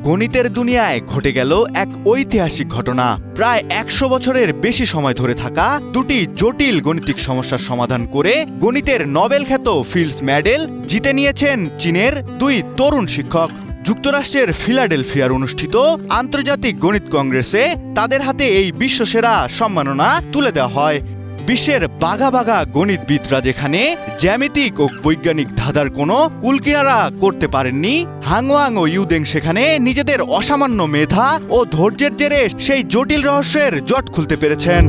গণিতের দুনিয়ায় ঘটে গেল এক ঐতিহাসিক ঘটনা। প্রায় ১০০ বছরের বেশি সময় ধরে থাকা দুটি জটিল গণিতিক সমস্যার সমাধান করে গণিতের নোবেল খ্যাত ফিল্ডস মেডেল জিতে নিয়েছেন চীনের দুই তরুণ শিক্ষক। যুক্তরাষ্ট্রের ফিলাডেলফিয়ার অনুষ্ঠিত আন্তর্জাতিক গণিত কংগ্রেসে তাদের হাতে এই বিশ্বসেরা সম্মাননা তুলে দেওয়া হয়। বিশ্বের বাঘা বাঘা গণিতবিদরা যেখানে জ্যামিতিক ও বৈজ্ঞানিক ধাঁধার কোনো কুলকিনারা করতে পারেননি, হাংওয়াং ও ইউদেং সেখানে নিজেদের অসামান্য মেধা ও ধৈর্যের জেরে সেই জটিল রহস্যের জট খুলতে পেরেছেন।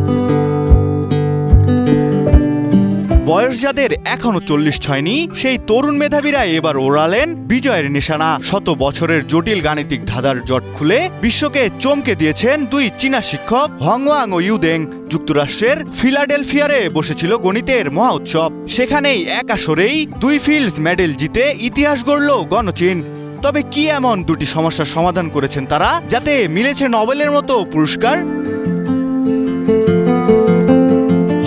বয়স যাদের এখনো ৪০ ছয়নি, সেই তরুণ মেধাবীরা এবার ওড়ালেন বিজয়ের নিশানা। শত বছরের জটিল গাণিতিক ধাঁধার জট খুলে বিশ্বকে চমকে দিয়েছেন দুই চীনা শিক্ষক হাংওয়াং ও ইউদেং। যুক্তরাষ্ট্রের ফিলাডেলফিয়ারে বসেছিল গণিতের মহা উৎসব। সেখানেই এক আসরেই দুই ফিল্ডস মেডেল জিতে ইতিহাস গড়ল গণচীন। তবে কি এমন দুটি সমস্যার সমাধান করেছেন তারা, যাতে মিলেছে নোবেলের মতো পুরস্কার?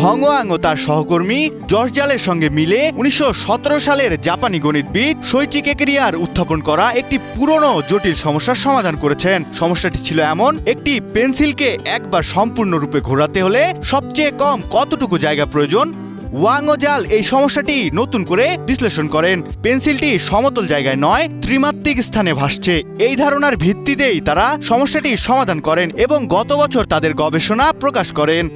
হাংওয়াং ও তার সহকর্মী জর্জালের সঙ্গে মিলে ১৯১৭ সালের জাপানি গণিতবিদ শৈচি কেকেরিয়ার উত্থাপন করা একটি পুরনো জটিল সমস্যার সমাধান করেছেন। সমস্যাটি ছিল এমন: একটি পেন্সিলকে একবার সম্পূর্ণরূপে ঘোরাতে হলে সবচেয়ে কম কতটুকু জায়গা প্রয়োজন। ওয়াং ও জাল এই সমস্যাটি নতুন করে বিশ্লেষণ করেন। পেন্সিলটি সমতল জায়গায় নয়, ত্রিমাত্রিক স্থানে ভাসছে, এই ধারণার ভিত্তিতেই তারা সমস্যাটি সমাধান করেন এবং গত বছর তাদের গবেষণা প্রকাশ করেন।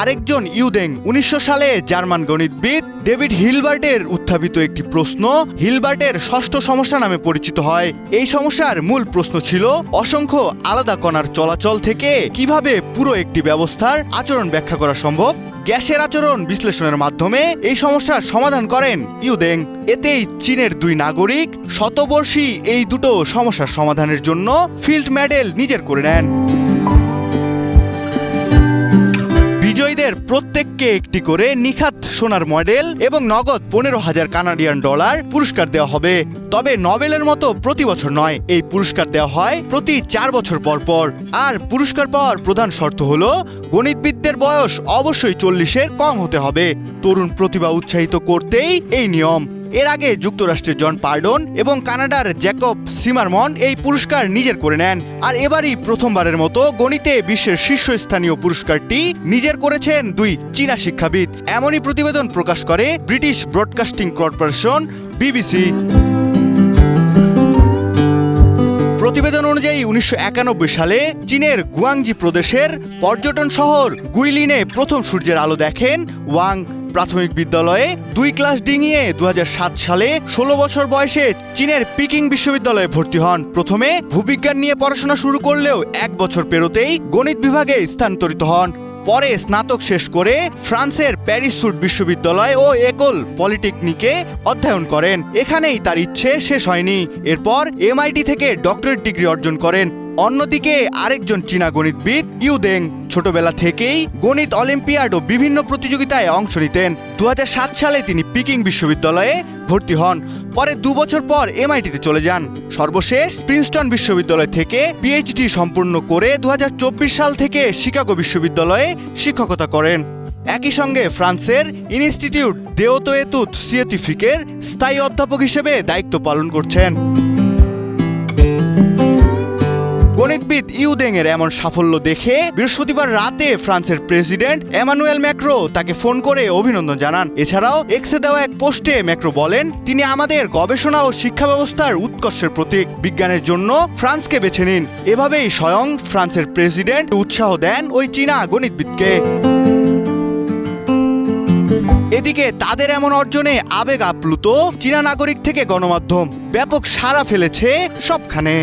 আরেকজন ইউদেং ১৯০০ সালে জার্মান গণিতবিদ ডেভিড হিলবার্টের উত্থাপিত একটি প্রশ্ন হিলবার্টের ষষ্ঠ সমস্যা নামে পরিচিত হয়। এই সমস্যার মূল প্রশ্ন ছিল অসংখ্য আলাদা কণার চলাচল থেকে কিভাবে পুরো একটি ব্যবস্থার আচরণ ব্যাখ্যা করা সম্ভব। গ্যাসের আচরণ বিশ্লেষণের মাধ্যমে এই সমস্যার সমাধান করেন ইউদেং। এতেই চীনের দুই নাগরিক শতবর্ষী এই দুটো সমস্যার সমাধানের জন্য ফিল্ড মেডেল নিজের করে নেন। বিজয়ীদের প্রত্যেককে একটি করে নিখাত সোনার মডেল এবং নগদ ১৫,০০০ কানাডিয়ান ডলার পুরস্কার দেওয়া হবে। তবে নোবেলের মতো প্রতি বছর নয়, এই পুরস্কার দেওয়া হয় প্রতি ৪ বছর পর পর। আর পুরস্কার পাওয়ার প্রধান শর্ত হলো গণিতবিদদের বয়স অবশ্যই ৪০-এর কম হতে হবে। তরুণ প্রতিভা উৎসাহিত করতেই এই নিয়ম। এর আগে যুক্তরাষ্ট্রের জন পার্ডন এবং কানাডার জ্যাকব সিমারমন এই পুরস্কার নিজের করে নেন। আর এবারই প্রথমবারের মতো গণিতে বিশ্বের শীর্ষস্থানীয় পুরস্কারটি নিজের করেছেন দুই চীনা শিক্ষাবিদ। এমনই প্রতিবেদন প্রকাশ করে ব্রিটিশ ব্রডকাস্টিং কর্পোরেশন বিবিসি। প্রতিবেদন অনুযায়ী ১৯৯১ সালে চীনের গুয়াংজি প্রদেশের পর্যটন শহর গুইলিনে প্রথম সূর্যের আলো দেখেন ওয়াং। প্রাথমিক বিদ্যালয়ে ২ ক্লাস ডিঙিয়ে ২০০৭ সালে ১৬ বছর বয়সে চীনের পিকিং বিশ্ববিদ্যালয়ে ভর্তি হন। প্রথমে ভূবিজ্ঞান নিয়ে পড়াশোনা শুরু করলেও ১ বছর পেরোতেই গণিত বিভাগে স্থানান্তরিত হন। পরে স্নাতক শেষ করে ফ্রান্সের প্যারিস সুট বিশ্ববিদ্যালয় ও একল পলিটেকনিকে অধ্যয়ন করেন। এখানেই তার ইচ্ছে শেষ হয়নি, এরপর MIT থেকে ডক্টরেট ডিগ্রি অর্জন করেন। অন্যদিকে আরেকজন চীনা গণিতবিদ ইউদেং ছোটবেলা থেকেই গণিত অলিম্পিয়াড ও বিভিন্ন প্রতিযোগিতায় অংশ নিতেন। ২০০৭ সালে তিনি পিকিং বিশ্ববিদ্যালয়ে ভর্তি হন। পরে ২ বছর পর MIT-তে চলে যান। সর্বশেষ প্রিন্সটন বিশ্ববিদ্যালয় থেকে PhD সম্পূর্ণ করে ২০২৪ সাল থেকে শিকাগো বিশ্ববিদ্যালয়ে শিক্ষকতা করেন। একই সঙ্গে ফ্রান্সের ইনস্টিটিউট দেওতোয়েতুত সিয়েন্টিফিকের স্থায়ী অধ্যাপক হিসেবে দায়িত্ব পালন করছেন। গণিতবিদ ইউদেং এর এমন সাফল্য দেখে বৃহস্পতিবার রাতে ফ্রান্সের প্রেসিডেন্ট এমানুয়েল ম্যাক্রো তাকে ফোন করে অভিনন্দন জানান। এছাড়াও এক্সে দেওয়া এক পোস্টে ম্যাক্রো বলেন, তিনি আমাদের গবেষণা ও শিক্ষা ব্যবস্থার উৎকর্ষের প্রতীক, বিজ্ঞানের জন্য ফ্রান্সকে বেছে নিন। এভাবেই স্বয়ং ফ্রান্সের প্রেসিডেন্ট উৎসাহ দেন ওই চীনা গণিতবিদকে। এদিকে তাদের এমন অর্জনে আবেগ আপ্লুত চীনা নাগরিক থেকে গণমাধ্যম ব্যাপক সাড়া ফেলেছে সবখানে।